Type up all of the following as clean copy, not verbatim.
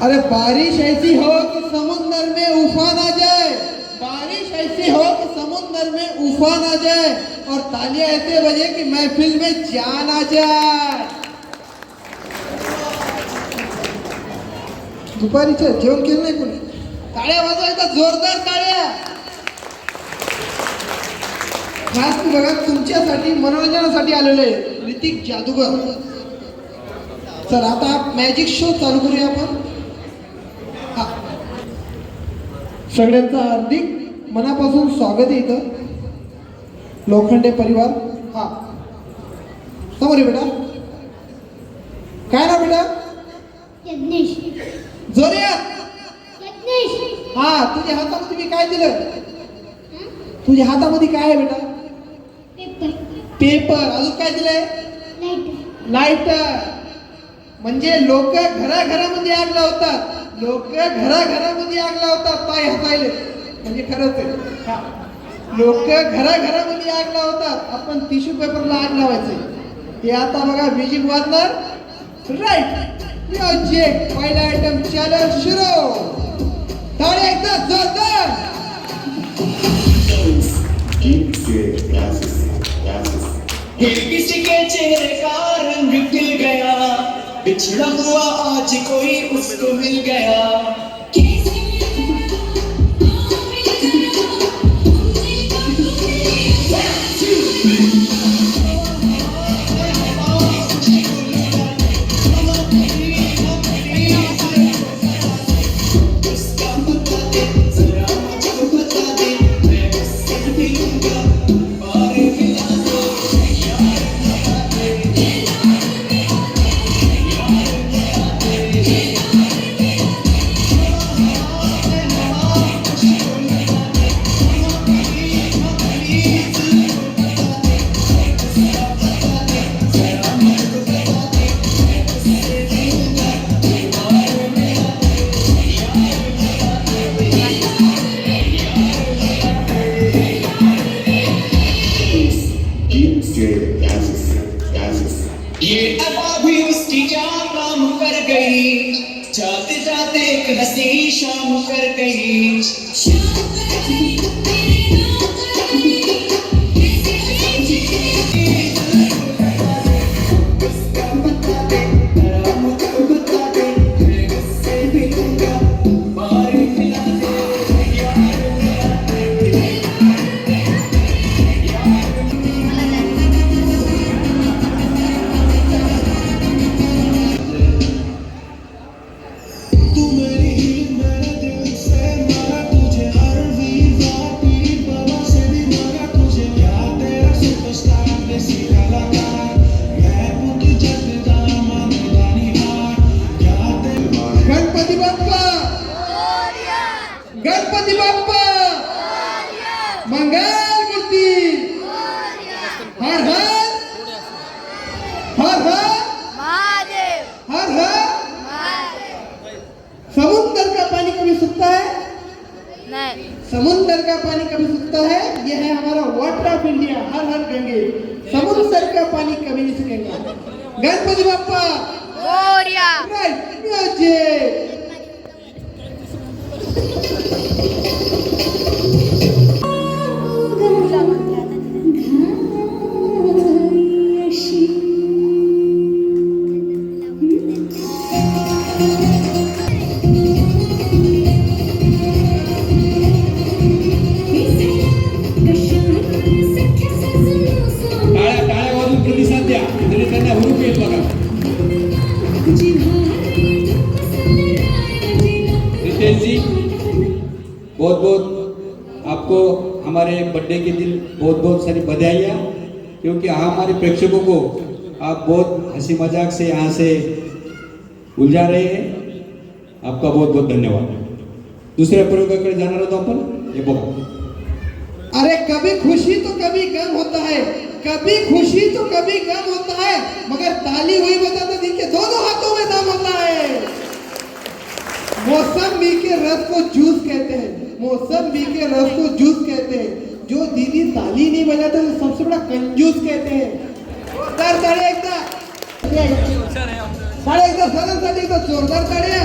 अरे बारिश ऐसी हो कि समुंदर में उफान आ जाए, बारिश ऐसी हो कि समुंदर में उफान आ जाए और तालियां ऐसे बजे कि महफिल में जान आ जाए। दुपारीचं जेवण केलं नाही कोणी? टाळ्या वाजवायचा, जोरदार टाळ्या. खास बघा तुमच्यासाठी मनोरंजनासाठी आलेले ऋतिक जादूगर. चल आता मॅजिक शो चालू करूया आपण. सगळ्यांचं हार्दिक मनापासून स्वागत आहे इथं. लोखंडे परिवार. हा समोर ये बेटा. काय ना बेटा? यज्ञेश. जोरात. यज्ञेश. हा तुझ्या हातामध्ये मी काय दिलं? तुझ्या हातामध्ये काय आहे बेटा? पेपर. पेपर. अजून काय दिलंय? लाईट. लाईट. म्हणजे लोक घराघरामध्ये आग लावतात, लोक घराघरामध्ये आग लावतात पाय हसायले. म्हणजे खरंच आहे. हा लोक घराघरामध्ये आग लावतात, आपण टिश्यू पेपरला आग लावायचे. हे आता बघा म्युझिक वाजणार. Right music. पहिला आयटम चॅलेंज सुरू. टाळ्या एकदा जोरदार. किसी के चेहरे का रंग खिल गया, बिछड़ा हुआ आज कोई उसको मिल गया. ये अबा भी उसकी क्या काम कर गई, जाते जाते एक हंसी शाम कर गई. गणपती बाप्पा मंगल मूर्ती. हर हर हर हर महादेव. हर हर. महादेव. समुंदर का पानी कभी सूखता है? नहीं. समुंदर का पानी कभी सूखता है? यह है हमारा water of India. Har Har Gange. समुंदर का पानी कभी नहीं सूखेगा. गणपति बाप्पा मोरया. Right music. रितेश जी, बहुत बहुत आपको हमारे बर्थडे के दिन बहुत बहुत सारी बधाइयाँ, क्योंकि हमारे प्रेक्षकों को आप बहुत हंसी मजाक से यहाँ से उलझा रहे हैं. आपका बहुत बहुत धन्यवाद. दुसऱ्या प्रयोगाकडे जाणार होतो आपण. हे बघा. अरे कभी खुशी तो कभी गम होता है, कभी खुशी तो कभी गम होता है, मगर ताली हुई बता तो दिल के दोनों हाथों में दम होता है. मौसमी के रस को जूस कहते हैं, मौसमी के रस को जूस कहते हैं. जो दीदी ताली नहीं बजाते तो सबसे बड़ा कंजूस कहते हैं. जोरदार ताळ्या एकदा. साडे एकदा सगळ्यांसाठी एकदा जोरदार ताळ्या.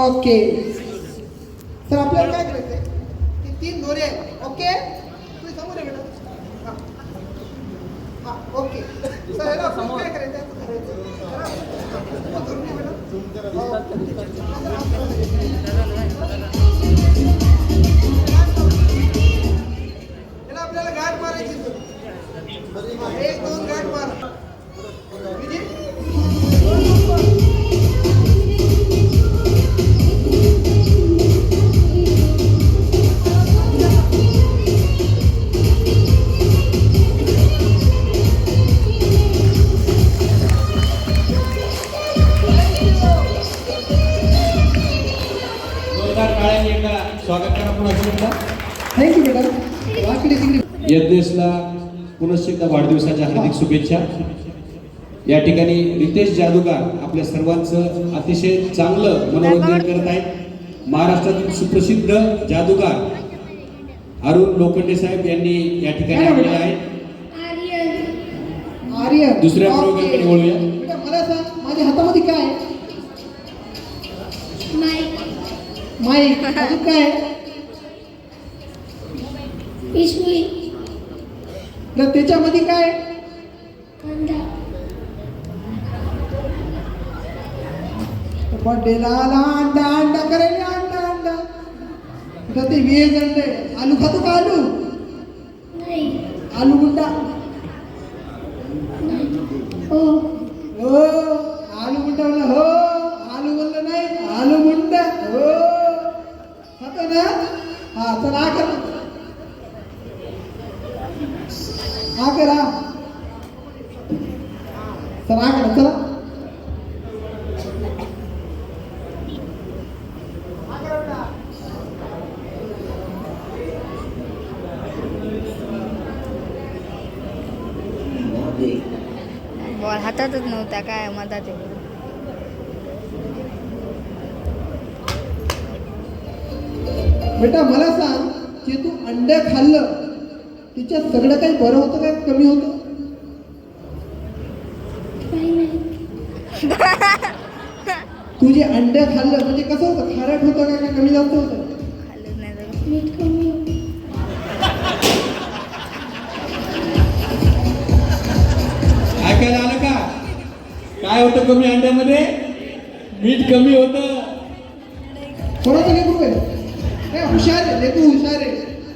ओके तर आपल्याला काय करायचंय ते 3 दोरे आहेत ओके तुम्ही समोर आहे बेटा हा. हा ओके सर याला आपण काय करायचं असं करायचं हा. हा, धरून घ्या बेटा. याला आपल्याला गाठ मारायची सर. हा, 1-2 गाठ मार विजय. जोरदार टाळ्यांनी एकदा स्वागत करा पुन्हा एकदा. थँक्यू बेटा वाकडी तिकडे यज्ञेशला पुनश्च एकदा वाढदिवसाच्या हार्दिक शुभेच्छा. या ठिकाणी रितेश जादूगार आपल्या सर्वांचं अतिशय चांगलं मनोरंजन करत आहेत. महाराष्ट्रातील सुप्रसिद्ध जादूगार अरुण लोखंडे साहेब यांनी या ठिकाणी आलेले आहेत. आर्यन दुसऱ्या प्रोग्रामकडे वळूया. बेटा मला सांग माझ्या हातामध्ये काय आहे? माईक अजून काय आहे? तर त्याच्यामध्ये काय आहे? बर्थडेला आला अंडा अंडा करायला अंडा अंडा तर ते व्हेज अंडे आलू खातो का आलू आलू गुंडा हो आलू गुंडा म्हणलं हो आलू बोललं नाही आलू गुंडा हो खातो ना हा चला आ करा आ करा चला आ करा चला बॉल हातातच नव्हता काय मधात बेटा मला सांग जे तू अंड खाल्लं तिच्यात सगळं काही बरं होतं काय कमी होतं तू जे अंड खाल्लं म्हणजे कसं होतं खारट होतं का कमी जास्त होतं खाल्लंच नाही तर. ऐकायला आलं का काय होतं कमी अंड्यामध्ये मीठ कमी होतं. कोणाचं लेकरू आहे काय हुशार आहे लेकरू हुशार आहे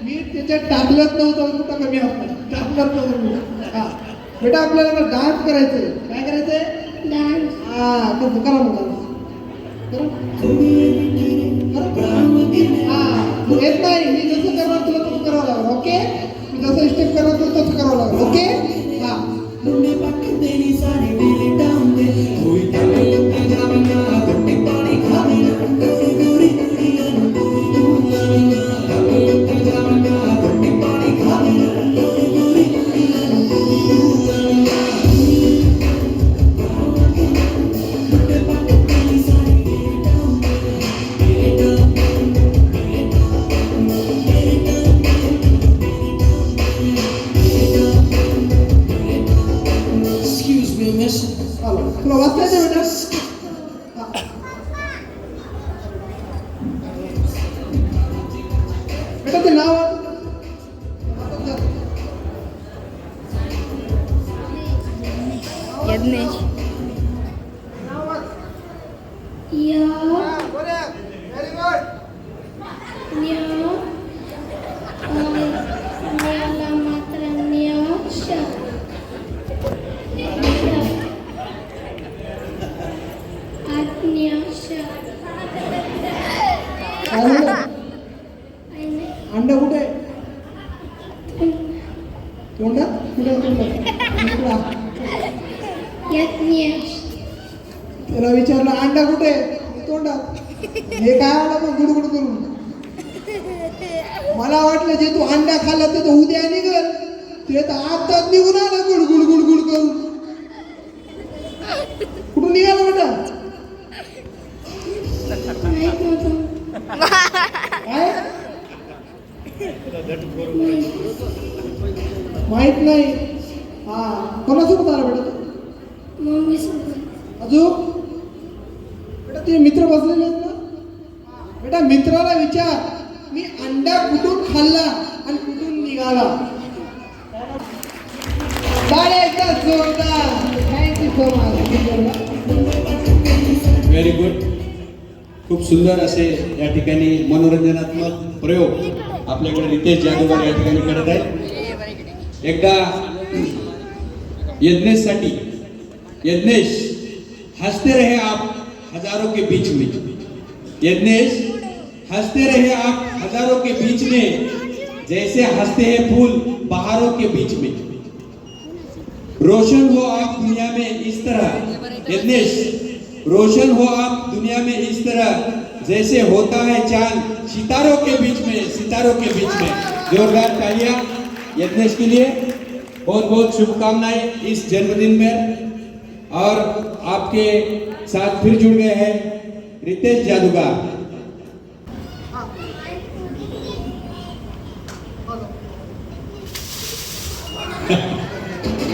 मी त्याच्यात टाकलंच नव्हतं कुठं कमी असतं टाकलंच नव्हतं मी हा बेटा आपल्याला डान्स करायचंय काय करायचंय हा कसं करा मग हा तू येत नाही मी जसं करणार तुला तसं करावं लागेल ओके मी जसं स्टेप करणार तुला तसं करावं लागेल ओके हा Excuse me, miss. तुला वाचायचं बेटा हा. बेटा ते नाव यज्ञेश व्हेरी गुड अंडा कुठे आहे तोंडात कुठे तोंडात त्याला विचारलं अंडा कुठे आहे तोंडात हे काय आलं मग गुडगुड करून मला वाटलं जे तू अंडा खाल्ला ते तर उद्या निघल ते तर आताच निघून आलं गुडगुड गुडगुड करून कुठून निघालं बेटा काय माहित नाही हा कोणासोबत आला बेटा तू अजून बेटा ते मित्र बसलेले आहेत ना बेटा मित्राला विचार, मी अंडा कुठून खाल्ला आणि कुठून निघाला. टाळ्याचा जोरदार. Thank you so much. Very good. खूप सुंदर असे या ठिकाणी मनोरंजनात्मक प्रयोग आपल्याकडे रितेश जादूगार या ठिकाणी करत आहेत. एकदा यज्ञेशसाठी, यज्ञेश हंसते रहे आप हजारों के बीच में, यज्ञेश हंसते रहे आप हजारों के बीच में, जैसे हंसते हैं फूल बहारों के बीच में. रोशन हो आप दुनिया में इस तरह, यज्ञेश रोशन हो आप दुनिया में इस तरह, जैसे होता है चांद सितारों के बीच में, सितारों के बीच में. जोरदार तालियां यज्ञेश के लिए. बहुत बहुत शुभकामनाएं इस जन्मदिन में. और आपके साथ फिर जुड़ गए हैं रितेश जादूगार.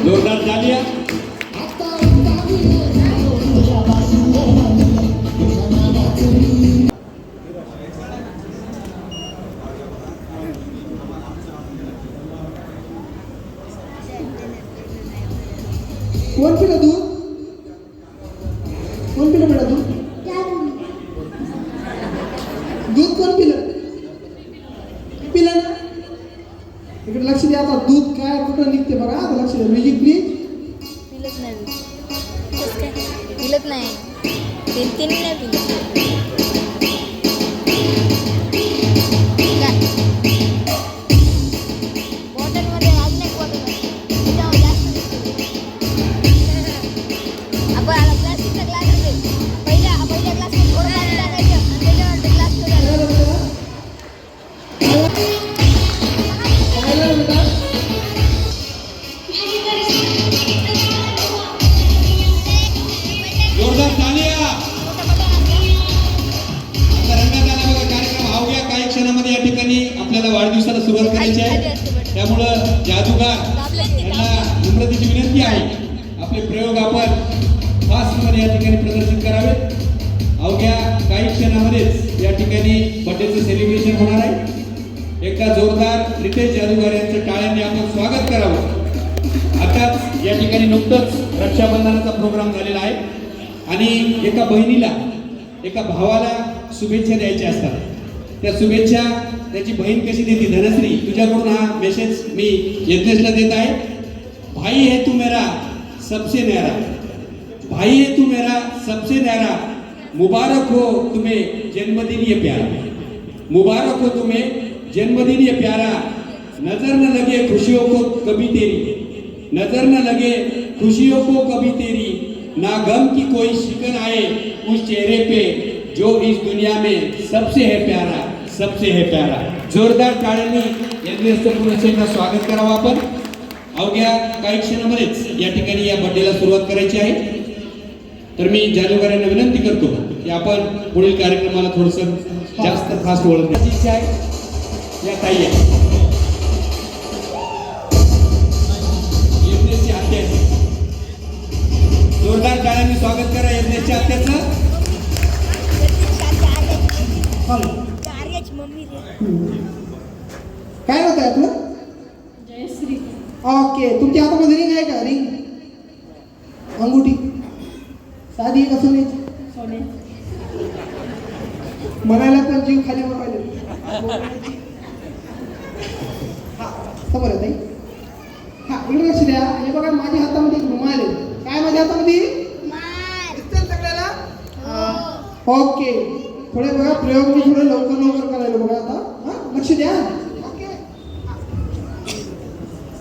जोरदार तालियां. कोण पिलं दूध? कोण पिलं बेटा दूध? दूध कोण पिलं? पिलं ना? इकडे लक्ष द्या. आता दूध काय कुठं निघते बघा. आता लक्ष द्या. Music please. पिलत नाही कसं काय? पिलत नाही. तीन नाही पिलं. बॉटलमध्ये अजून एक बॉटल आहे. त्याच्यावर जास्त निघते. आपण आता प्लास्टिकचा ग्लास असेल, पहिल्या ग्लासमध्ये थोडं पाणी टाकायचं आणि त्याच्यावर ग्लास ठेवायचा. पाहिलं बेटा? जोरदार तालियां. आता रंगात आला बघा कार्यक्रम. अवघ्या काही क्षणामध्ये या ठिकाणी आपल्याला वाढदिवसाला सुरुवात करायची आहे. त्यामुळं जादूगार यांना नम्रतेची विनंती आहे, आपले प्रयोग आपण फास्टमध्ये या ठिकाणी प्रदर्शित करावेत. अवघ्या काही क्षणामध्येच या ठिकाणी बर्थडेचं सेलिब्रेशन होणार आहे. एकदा जोरदार रितेश जादूगार यांचं टाळ्यांनी आपण स्वागत करावं. आताच या ठिकाणी नुकतंच रक्षाबंधनाचा प्रोग्राम झालेला आहे आणि एका बहिणीला एका भावाला शुभेच्छा द्यायच्या असतात. त्या शुभेच्छा त्याची बहीण कशी देते? धनश्री, तुझ्याकडून हा मेसेज मी यज्ञेशला देत आहे. भाई है तू मेरा सबसे न्यारा, भाई है तू मेरा सबसे न्यारा, मुबारक हो तुम्हें जन्मदिन ये प्यारा, मुबारक हो तुम्हें जन्मदिन ये प्यारा. नजर न लगे खुशियों को कभी तेरी, नजर न लगे खुशियों को कभी तेरी, ना गम की कोई शिकन आए उस चेहरे पे जो इस दुनिया में सबसे है प्यारा, सबसे है प्यारा. जोरदार टाळ्यांनी यज्ञेशचं पुन्हा एकदा स्वागत करावं आपण. अवघ्या काही क्षणामध्येच या ठिकाणी या बर्थडेला सुरुवात करायची आहे. तर मी जादूगारांना विनंती करतो की आपण पुढील कार्यक्रमाला थोडंसं जास्त फास्ट वळण्याची इच्छा आहे. या ताई आहे, यज्ञेशची आत्या आहे. जोरदार टाळ्यांनी स्वागत करा यज्ञेशच्या आत्याचं. काय होत आहे आपलं? जयश्री. ओके. तुमच्या हातामध्ये रिंग आहे का? रिंग, अंगुठी साधी आहे का सोन्याची? सोने. म्हणायला पण जीव खाली वर पाहिजे. हा समोर आहे ताई. हा इकडे लक्ष द्या. हे बघा माझ्या हातामध्ये एक रुमाल आहे. काय माझ्या हातामध्ये? दिसतंय सगळ्याला? ओके. थोडे बघा प्रयोग मी थोडे लवकर करायला बघा आता. हा लक्ष द्या. ओके.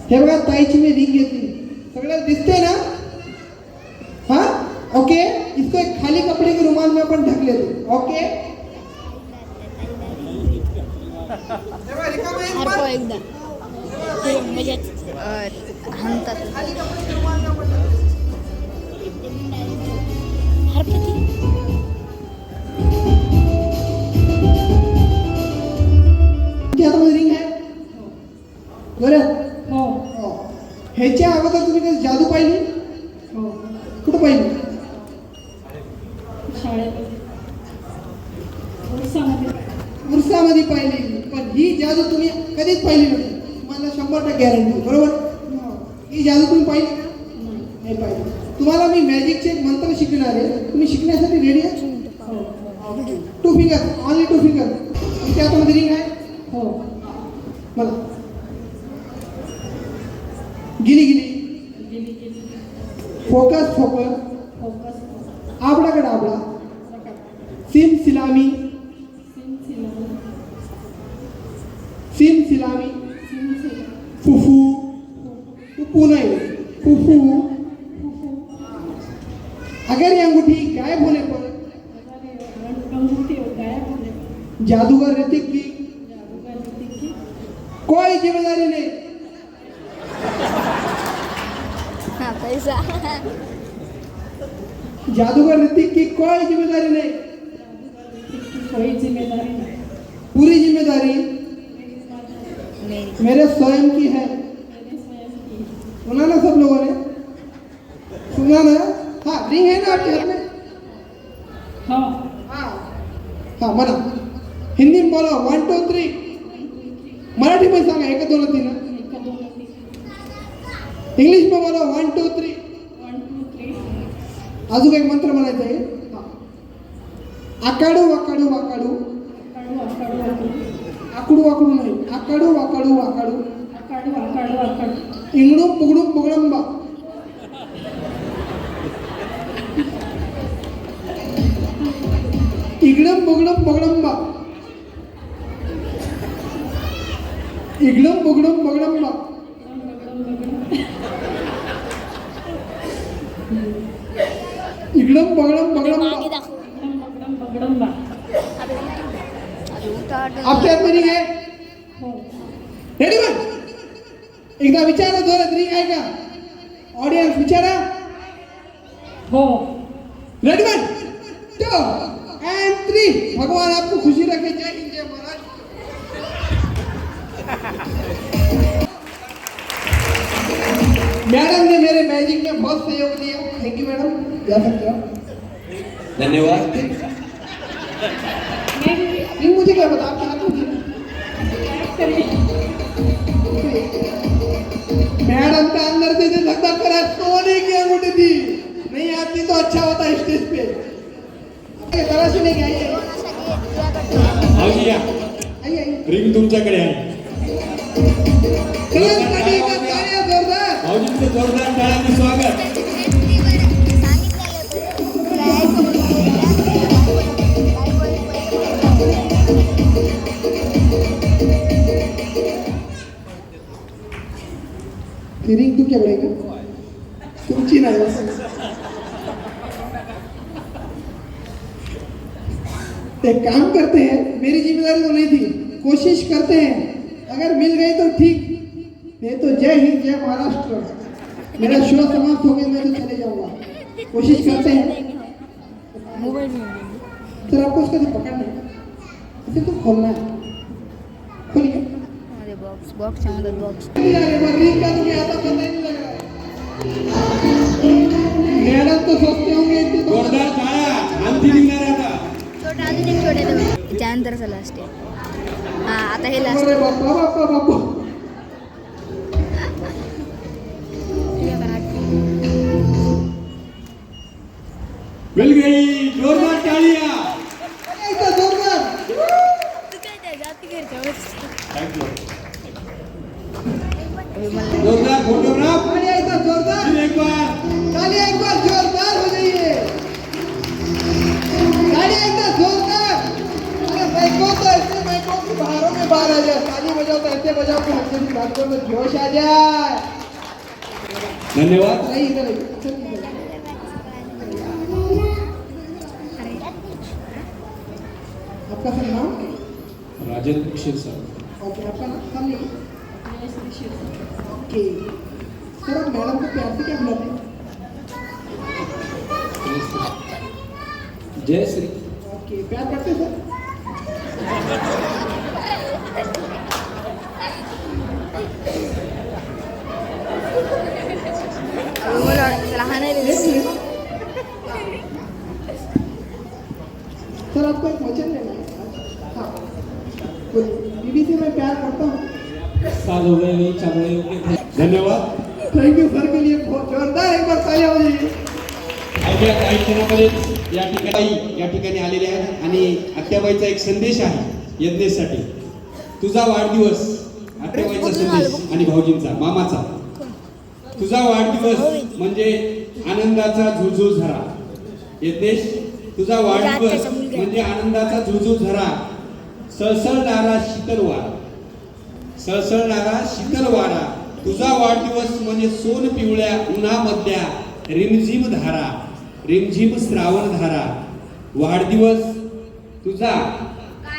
हे बघा ताईची मी रिंग घेतली. सगळ्याला दिसते ना? हाँ ओके. इसको एक खाली कपड़े के रुमाल में अपन ढक लेते. ओके. हरको एकदा मजाच हाणतात. हरकती हातामध्ये रिंग आहे बरं. हो. ह्याच्या अगोदर तुम्ही कधी जादू पाहिली? हो. कुठं पाहिली? शाळेत. उरसामध्ये. जादू तुम्ही कधीच पाहिली नव्हती, तुम्हाला 100% गॅरंटी, बरोबर? ही जादू तुम्ही पाहिली का? नाही पाहिली. तुम्हाला मी मॅजिकचे एक मंत्र शिकणार आहे, तुम्ही शिकण्यासाठी रेडी आहे? 2 फिंगर, ऑनली 2 फिंगर. तुमच्या हातामध्ये रिंग आहे? हो. मला गिली गिली, फोकस फोकस, आबडा कडा आबडा, सिम सिलामी, सिम सिलामी, फुफू, फुफू नहीं, फुफू. अगर ये अंगूठी गायब होने पर जादूगर ऋतिक की कोई जिम्मेदारी नहीं. हाँ पैसा जादूगर ऋतिक की कोई जिम्मेदारी नहीं. कोई जिम्मेदारी नहीं. पूरी जिम्मेदारी मेरी मेरे स्वयं की है. सुना ना सब लोगों ने? सुना ना? हाँ, रिंग है ना आपके हाथ में? हाँ. हाँ म्हणा. हिंदी में बोलो 1 2 3. मराठी में सांगा 1 2 3. इंग्लिश में बोलो 1 2 3. 1 2 3. अजून एक मंत्र म्हणायचा आहे. आकाडू वाकाडू वाकाडू, आकडू वाकडू नाही, आकाडू वाकाडू वाकाडू, इंगडू पुगडू पुगडंबा. इगडम बुगडम बगडंबा, इगडम बुगडम बगडंबा. इगडम बगडम बगडंबा. मागे दाखव. आपल्या हात रिंग आहे? Ready one. एकदा विचारा जोरात, रिंग आहे का? ऑडियन्स विचारा. हो. Ready 1 2 and 3. भगवान आपको खुशी रखे. जय हिंद, जय महाराज. मैडम ने मेरे मैजिक में बहुत सहयोग दिया. Thank you madam. जा सकते हो. धन्यवाद. रिंग मुझे क्या पता, आपके हाथ में थी. मैडम का अंदर से जो धक्का करा, सोने की अंगूठी थी. नहीं आती तो अच्छा होता स्टेज पे. तरह से नहीं आई. भाऊजी या, आइए रिंग तुमच्याकडे आहे. जोरदार. भाऊजींचं जोरदार टाळ्यांनी स्वागत. रिंग तू क्या पड़ेगा, तुमची नाही. एक काम करते हैं, मेरी जिम्मेदारी तो नहीं थी, कोशिश करते हैं, अगर मिल गई तो ठीक, नहीं तो जय हिंद जय महाराष्ट्र. मेरा शो समाप्त हो गया, मैं तो चले जाऊंगा. कोशिश करते हैं. मोबाइल में सर आपको उसका तो पकड़ना है, इसे तो खोलना है. खोलिए. अरे बॉक्स अंदर बॉक्स. रिंग का तुम्हें आता पता ही नहीं लग रहा है. मैडम तो सोचते होंगे इतने तो. जोरदार टाळ्या. आणखी निघणार आहे आता. छोटा अजून एक छोटे देऊ. त्यानंतरचा लास्ट आहे. हा आता हे लास्ट. अरे बापा बापा बापा. मिल गई. जोरदार टाळिया. ऐसा जोरदार. थँक्यू. जोरदार फोटोग्राफ. ताली ऐसा जोरदार. फिर एक बार. ताली एक बार जोरदार हो जाइए. ताली ऐसा जोरदार. अरे माइको तो ऐसे माइको की बाहरों में बाहर आ जाए. ताली बजाओ तो ऐसे बजाओ कि हल्के की बातों में जोश आ जाए. धन्यवाद. नहीं इधर आइए. आपका सर नाम? राजेंद्र क्षीरसागर. ओके. आपका नाम सामने. ओके. सर आप मैडम को प्यार से क्या बुलाते हैं? जय श्री. ओके. प्यार करते हैं सर? मला लहान आहे रे. सर आपको एक वचन लेना है. हाँ बोलिए. बीबी से मैं प्यार आज हो गए वही चावड़े हो गए। धन्यवाद. थँक्यू सर के लिए बहुत जोरदार एक बार ताली आवाज. अवघ्या काही क्षणामध्येच या ठिकाणी आलेले आहेत आणि आत्याबाईचा एक संदेश आहे यज्ञेशसाठी. तुझा वाढदिवस, आत्याबाईचा संदेश आणि भाऊजींचा, मामाचा. तुझा वाढदिवस म्हणजे आनंदाचा झुळझुळ झरा. यज्ञेश, तुझा वाढदिवस म्हणजे आनंदाचा झुळझुळ झरा. सळसळणारा शीतल वारा, सळसळणारा शीतल वारा. तुझा वाढदिवस म्हणजे सोन पिवळ्या उन्हामधल्या रिमझिम धारा, रिमझिम श्रावण धारा. वाढदिवस तुझा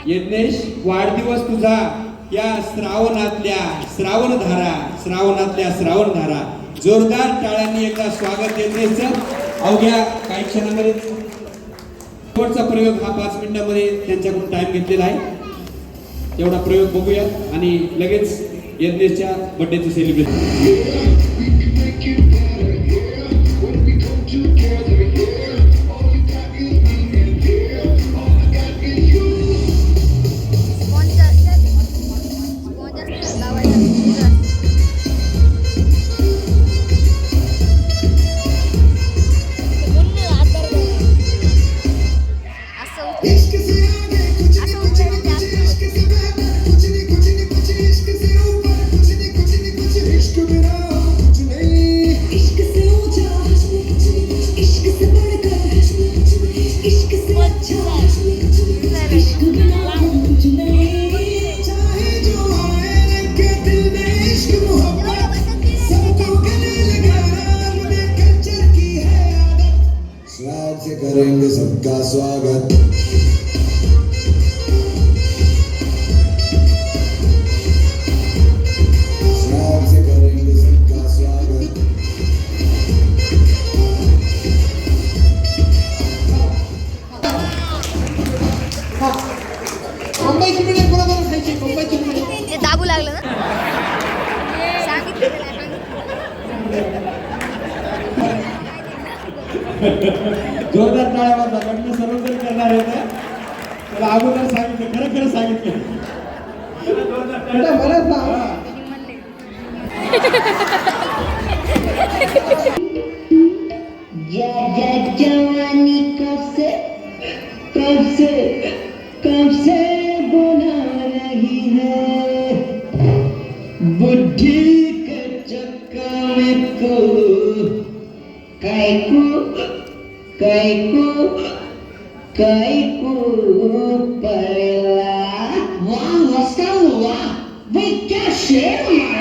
यज्ञेश, वाढदिवस तुझा या श्रावणातल्या श्रावण धारा, श्रावणातल्या श्रावण धारा. जोरदार टाळ्यांनी एकदा स्वागत यज्ञेशचं. अवघ्या काही क्षणामध्ये शेवटचा प्रयोग हा 5 मिनिटांमध्ये त्यांच्याकडून टाइम घेतलेला आहे. तेवढा प्रयोग बघूया आणि लगेच यज्ञेशच्या बर्थडेचं सेलिब्रेशन. करेंगे सबका स्वागत. स्वागत से करेंगे सबका स्वागत. मुंबईची मिळे कोणाबरोबर खायची? मुंबईची मिळे ते दाबू लागलं ना. सांगितलं त्याला. जोरदार टाळ्या वाजवा. लग्न सर्वजण करणार आहेत. त्याला अगोदर सांगितलं, खरं खरं सांगितलं. बेटा मला सांग, जवानी कब से बुला रही है बुद्धि के चक्कर में को पड़ेला. वाह वाह वाह, वे क्या शेर मारा.